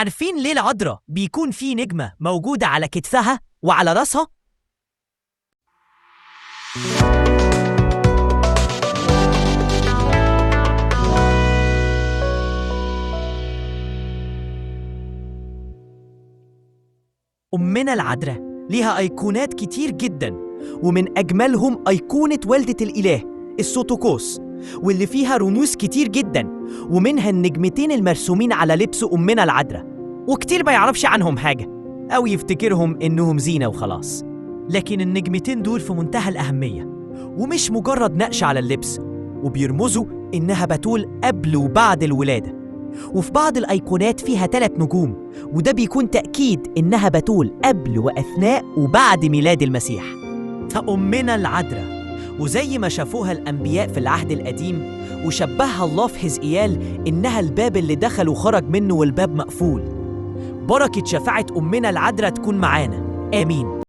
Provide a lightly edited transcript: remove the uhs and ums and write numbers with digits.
عارفين ليه العذراء بيكون في نجمة موجودة على كتفها وعلى راسها؟ أمنا العذراء ليها أيقونات كتير جداً، ومن أجملهم أيقونة والدة الإله السوتوكوس، واللي فيها رموز كتير جداً، ومنها النجمتين المرسومين على لبس أمنا العذراء، وكتير ما يعرفش عنهم حاجة أو يفتكرهم إنهم زينة وخلاص. لكن النجمتين دول في منتهى الأهمية، ومش مجرد نقش على اللبس، وبيرمزوا إنها بتول قبل وبعد الولادة. وفي بعض الأيقونات فيها 3 نجوم، وده بيكون تأكيد إنها بتول قبل وأثناء وبعد ميلاد المسيح. فأمنا العذراء، وزي ما شافوها الأنبياء في العهد القديم وشبهها الله في حزقيال إنها الباب اللي دخل وخرج منه والباب مقفول، بركة شفاعة أمنا العذراء تكون معانا، آمين.